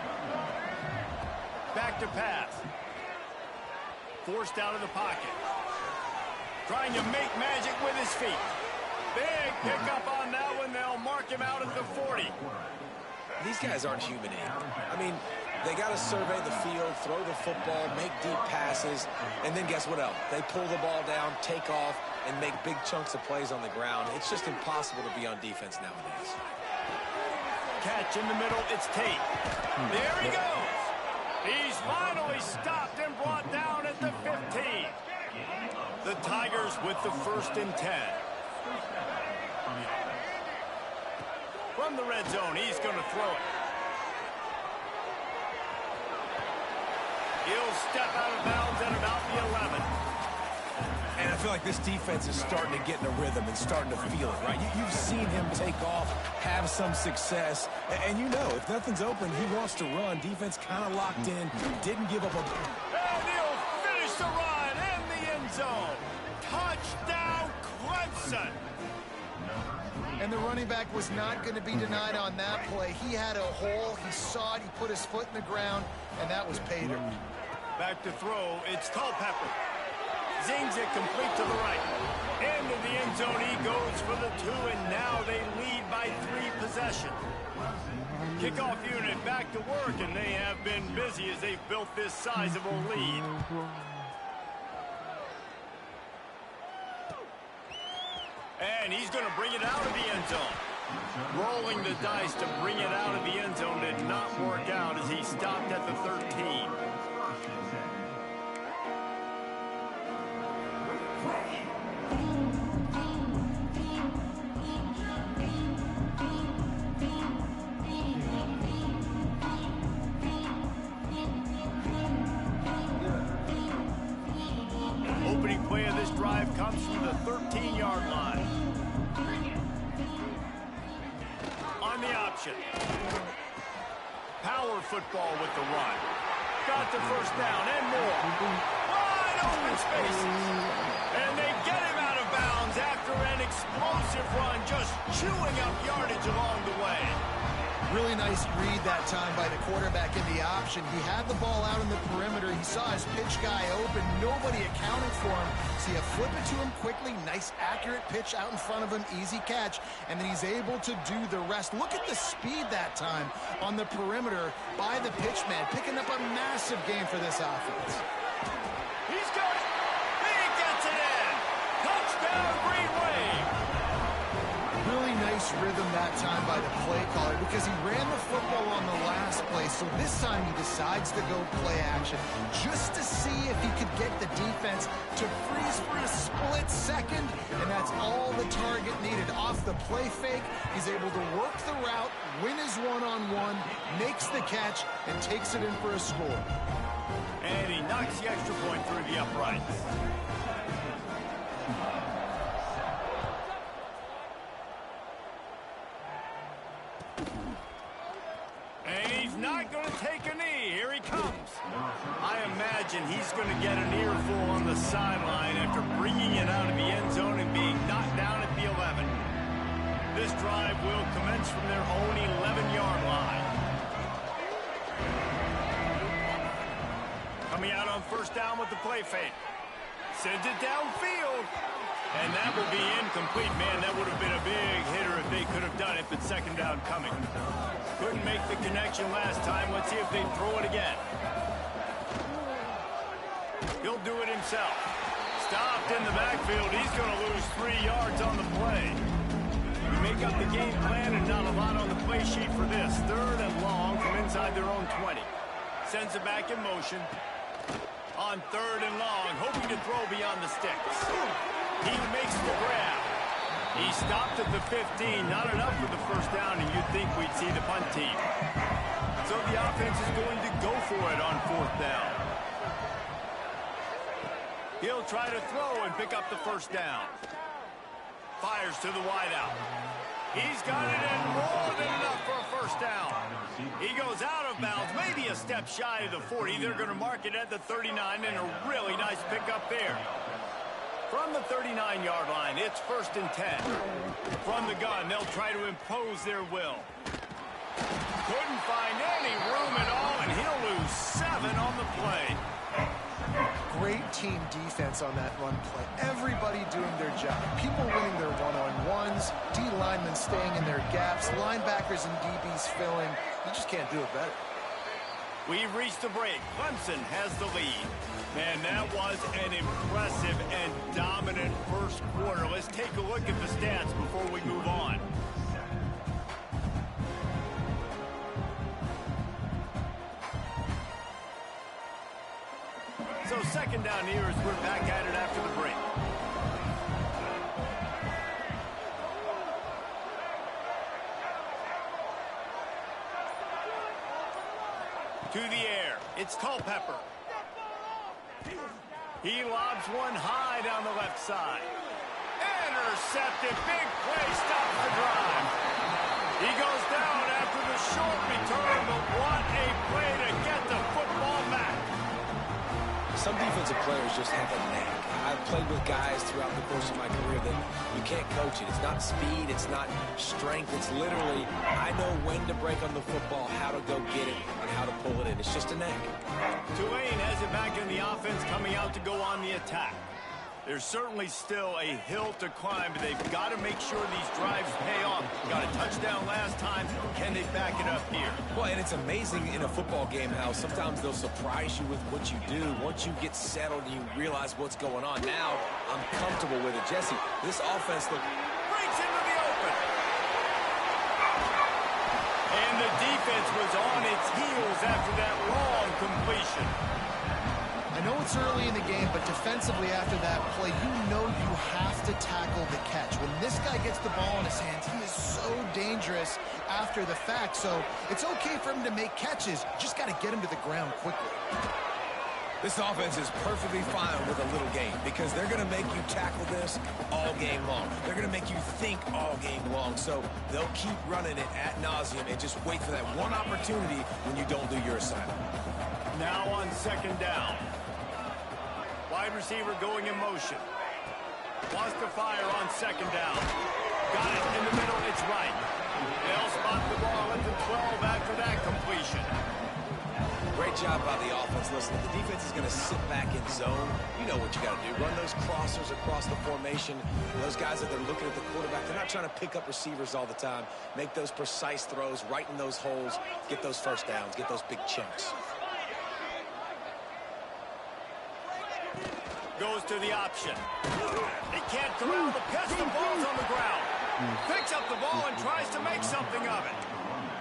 Back to pass. Forced out of the pocket. Trying to make magic with his feet. Big pickup on that one. They'll mark him out at the 40. These guys aren't human. I mean, they got to survey the field, throw the football, make deep passes, and then guess what else? They pull the ball down, take off, and make big chunks of plays on the ground. It's just impossible to be on defense nowadays. Catch in the middle, it's Tate. There he goes. He's finally stopped and brought down at the 15. The Tigers with the first and 10. From the red zone, he's going to throw it. He'll step out of bounds at about the 11. And I feel like this defense is starting to get in a rhythm and starting to feel it, right? You've seen him take off, have some success, and you know, if nothing's open, he wants to run. Defense kind of locked in, didn't give up a... And he'll finish the run in the end zone. Touchdown, Clemson. And the running back was not going to be denied on that play. He had a hole, he saw it, he put his foot in the ground, and that was Pater. Back to throw, it's Culpepper. Zings it complete to the right. Into the end zone he goes for the 2, and now they lead by 3 possessions. Kickoff unit back to work, and they have been busy as they've built this sizable lead. And he's going to bring it out of the end zone. Rolling the dice to bring it out of the end zone did not work out as he stopped at the 13. Opening play of this drive comes from the 13-yard line. On the option. Power football with the run. Got the first down and more. Wide open spaces. And they get him out of bounds after an explosive run, just chewing up yardage along the way. Really nice read that time by the quarterback in the option. He had the ball out in the perimeter. He saw his pitch guy open. Nobody accounted for him. So you flip it to him quickly. Nice, accurate pitch out in front of him. Easy catch. And then he's able to do the rest. Look at the speed that time on the perimeter by the pitch man. Picking up a massive gain for this offense. He's got it. He gets it in. Touchdown, Green Wave. Really nice rhythm that time by the play caller because he ran the football on the last play. So this time he decides to go play action just to see if he could get the defense to freeze for a split second. And that's all the target needed. Off the play fake, he's able to work the route, win his one-on-one, makes the catch, and takes it in for a score. And he knocks the extra point through the uprights. And he's not going to take a knee. Here he comes. I imagine he's going to get an earful on the sideline after bringing it out of the end zone and being knocked down at the 11. This drive will commence from their own 11-yard line. Coming out on first down with the play fake. Sends it downfield. And that will be incomplete. Man, that would have been a big hitter if they could have done it, but second down coming. Couldn't make the connection last time. Let's see if they throw it again. He'll do it himself. Stopped in the backfield. He's going to lose 3 yards on the play. We make up the game plan and not a lot on the play sheet for this. Third and long from inside their own 20. Sends it back in motion. On third and long, hoping to throw beyond the sticks. He makes the grab. He stopped at the 15. Not enough for the first down, and you'd think we'd see the punt team. So the offense is going to go for it on fourth down. He'll try to throw and pick up the first down. Fires to the wideout. He's got it in more than enough for a first down. He goes out of bounds, maybe a step shy of the 40. They're going to mark it at the 39, and a really nice pickup there. From the 39-yard line, it's first and 10. From the gun, they'll try to impose their will. Couldn't find any room at all, and he'll lose 7 on the play. Great team defense on that run play. Everybody doing their job. People winning their one-on-ones, D linemen staying in their gaps, linebackers and DBs filling. You just can't do it better. We've reached the break. Clemson has the lead. Man, that was an impressive and dominant first quarter. Let's take a look at the stats before we move on. So second down here as we're back at it after the break. To the air, it's Culpepper. He lobs one high down the left side. Intercepted, big play, stops the drive. He goes down after the short return, but what a play to get the football back. Some defensive players just have a knack. I've played with guys throughout the course of my career that you can't coach it. It's not speed, it's not strength. It's literally, I know when to break on the football, how to go get it, and how to pull it in. It's just a knack. Tulane has it back in the offense, coming out to go on the attack. There's certainly still a hill to climb, but they've got to make sure these drives pay off. Got a touchdown last time. Can they back it up here? Well, and it's amazing in a football game how sometimes they'll surprise you with what you do. Once you get settled and you realize what's going on. Now, I'm comfortable with it. Jesse, this offense look breaks into the open. And the defense was on its heels after that long completion. I know it's early in the game, but defensively after that play, you know you have to tackle the catch. When this guy gets the ball in his hands, he is so dangerous after the fact. So it's okay for him to make catches. Just got to get him to the ground quickly. This offense is perfectly fine with a little game because they're going to make you tackle this all game long. They're going to make you think all game long. So they'll keep running it ad nauseum and just wait for that one opportunity when you don't do your assignment. Now on second down. Wide receiver going in motion. Wants to fire on second down. Got it in the middle. It's right. They'll spot the ball at the 12 job by the offense. Listen, if the defense is going to sit back in zone, you know what you got to do. Run those crossers across the formation. Those guys that they're looking at the quarterback, they're not trying to pick up receivers all the time. Make those precise throws right in those holes. Get those first downs. Get those big chunks. Goes to the option. He can't corral the pitch. The ball's on the ground. Picks up the ball and tries to make something of it.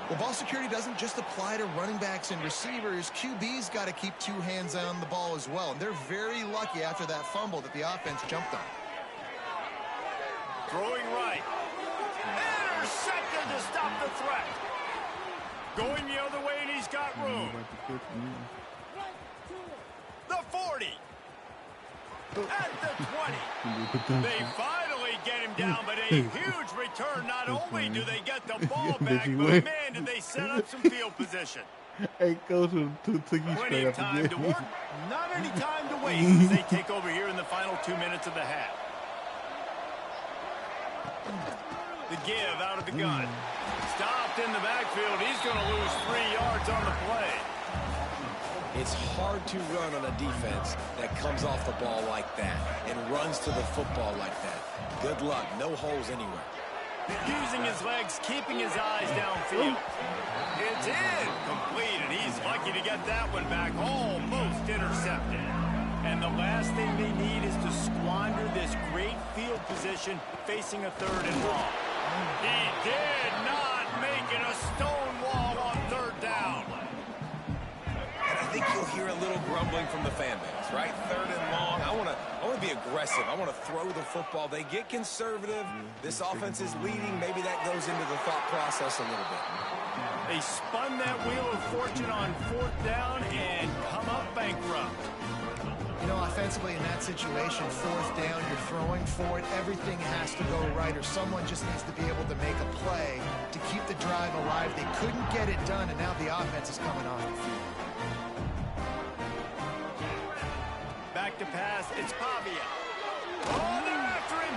Well, ball security doesn't just apply to running backs and receivers. QB's got to keep two hands on the ball as well. And they're very lucky after that fumble that the offense jumped on. Throwing right. Intercepted to stop the threat. Going the other way, and he's got room. The 40. At the 20. They finally get him down, but a huge return. Not only do they get the ball back, but man, did they set up some field position. Hey, coach, took you Plenty straight of up time to again. work, not any time to waste as they take over here in the final 2 minutes of the half. The give out of the gun. Stopped in the backfield. He's going to lose 3 yards on the play. It's hard to run on a defense that comes off the ball like that and runs to the football like that. Good luck. No holes anywhere. Using his legs, keeping his eyes downfield. It's incomplete, and he's lucky to get that one back. Almost intercepted. And the last thing they need is to squander this great field position facing a 3rd and long. He did not make it a stone wall on 3rd down. And I think you'll hear a little grumbling from the fan base, right? 3rd and long. I want to be aggressive. I want to throw the football. They get conservative. This offense is leading. Maybe that goes into the thought process a little bit. They spun that wheel of fortune on 4th down and come up bankrupt. You know, offensively in that situation, 4th down, you're throwing for it. Everything has to go right, or someone just needs to be able to make a play to keep the drive alive. They couldn't get it done, and now the offense is coming off the field. Back to pass, it's Pavia. Oh, they're after him.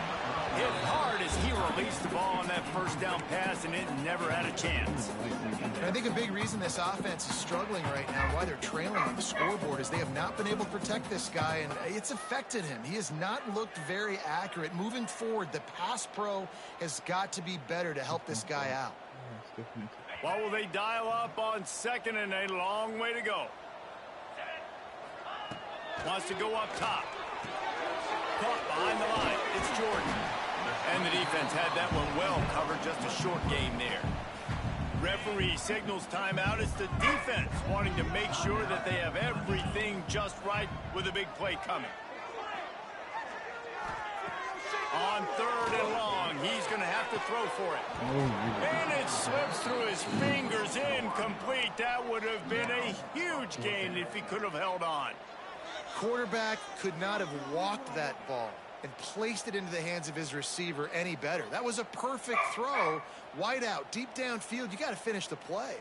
Hit hard as he released the ball on that 1st down pass, and it never had a chance. And I think a big reason this offense is struggling right now, why they're trailing on the scoreboard, is they have not been able to protect this guy, and it's affected him. He has not looked very accurate. Moving forward, the pass pro has got to be better to help this guy out. What will they dial up on 2nd and a long way to go? Wants to go up top. Caught behind the line. It's Jordan. And the defense had that one well covered. Just a short game there. Referee signals timeout. It's the defense wanting to make sure that they have everything just right with a big play coming. On 3rd and long, he's going to have to throw for it. And it slips through his fingers. Incomplete. That would have been a huge gain if he could have held on. Quarterback could not have walked that ball and placed it into the hands of his receiver any better. That was a perfect throw. Wide out, deep downfield. You got to finish the play.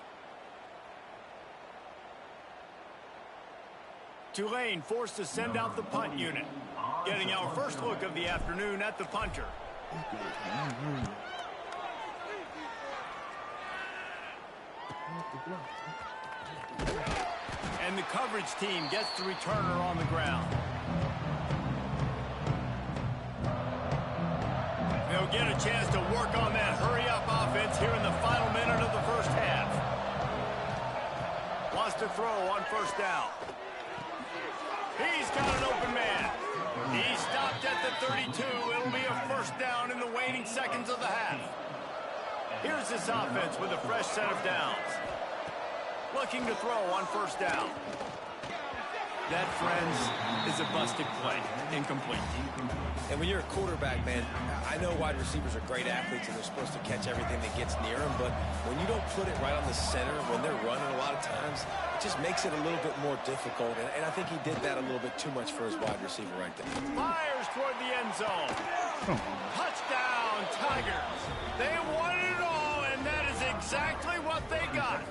Tulane forced to send out the punt unit. Getting our first look of the afternoon at the punter. And the coverage team gets the returner on the ground. They'll get a chance to work on that hurry-up offense here in the final minute of the 1st half. Wants to throw on 1st down. He's got an open man. He stopped at the 32. It'll be a 1st down in the waning seconds of the half. Here's this offense with a fresh set of downs. Looking to throw on 1st down. That, friends, is a busted play. Incomplete. And when you're a quarterback, man, I know wide receivers are great athletes and they're supposed to catch everything that gets near them, but when you don't put it right on the center, when they're running a lot of times, it just makes it a little bit more difficult. And I think he did that a little bit too much for his wide receiver right there. Fires toward the end zone. Touchdown, Tigers. They won it all, and that is exactly what they got.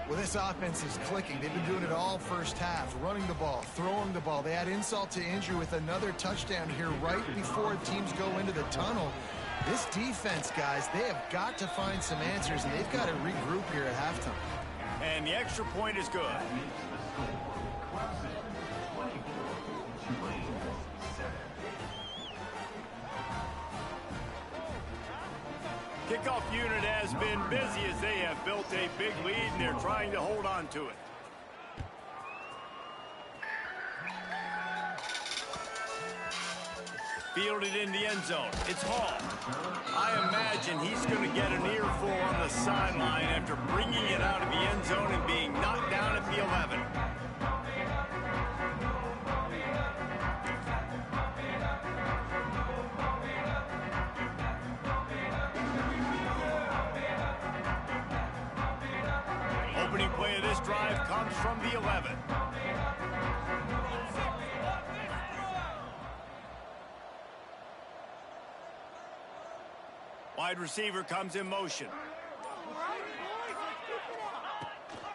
Well, this offense is clicking. They've been doing it all 1st half, running the ball, throwing the ball. They had insult to injury with another touchdown here right before teams go into the tunnel. This defense, guys, they have got to find some answers, and they've got to regroup here at halftime. And the extra point is good. That makes the score Clemson 24, Tulane 7. Kickoff unit has been busy as they have built a big lead and they're trying to hold on to it. Fielded in the end zone. It's Hall. I imagine he's going to get an earful on the sideline after bringing it out of the end zone and being knocked down at the 11. Opening play of this drive comes from the 11. Wide receiver comes in motion.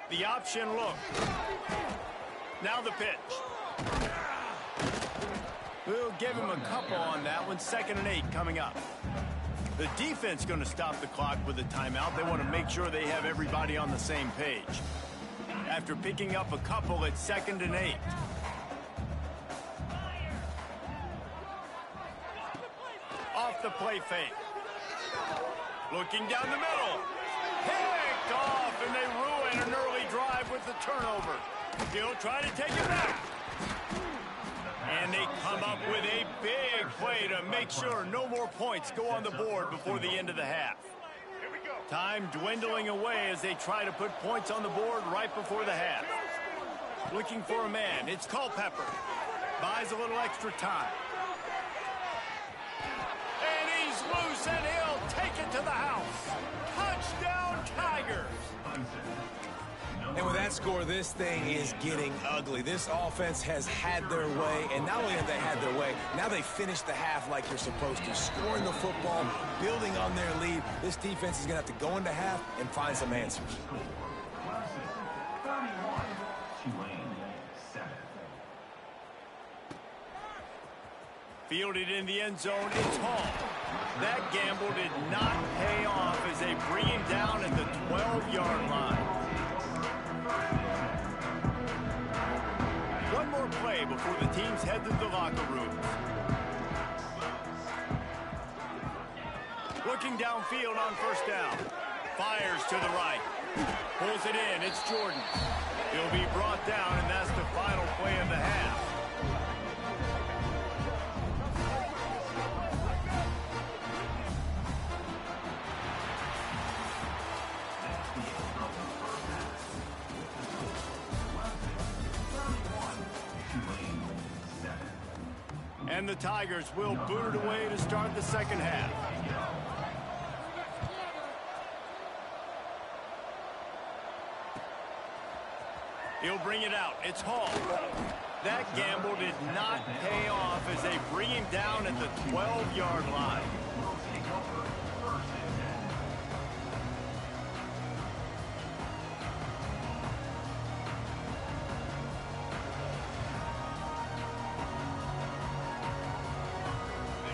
The option look. Now the pitch. We'll give him a couple on that one. 2nd and 8 coming up. The defense going to stop the clock with a timeout. They want to make sure they have everybody on the same page. After picking up a couple, it's 2nd and 8. Off the play fake. Looking down the middle. Picked off, and they ruin an early drive with the turnover. He'll try to take it back. And they come up with a big play to make sure no more points go on the board before the end of the half. Time dwindling away as they try to put points on the board right before the half. Looking for a man. It's Culpepper. Buys a little extra time. And he's loose, and he'll take it to the house. Touchdown, Tigers. And with that score, this thing is getting ugly. This offense has had their way, and not only have they had their way, now they finish the half like you're supposed to, scoring the football, building on their lead. This defense is going to have to go into half and find some answers. Clemson 31, Tulane 7. Fielded in the end zone, it's Hall. That gamble did not pay off as they bring him down at the 12-yard line. One more play before the teams head to the locker rooms. Looking downfield on 1st down. Fires to the right. Pulls it in. It's Jordan. He'll be brought down, and that's the final play of the half. And the Tigers will boot it away to start the 2nd half. He'll bring it out. It's Hall. That gamble did not pay off as they bring him down at the 12-yard line.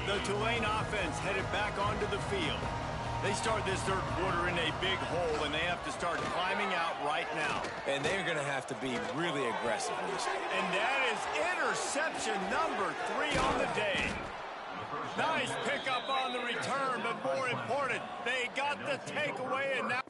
The Tulane offense headed back onto the field. They start this 3rd quarter in a big hole, and they have to start climbing out right now. And they're going to have to be really aggressive in this. And that is interception number 3 on the day. Nice pickup on the return, but more important, they got the takeaway, and now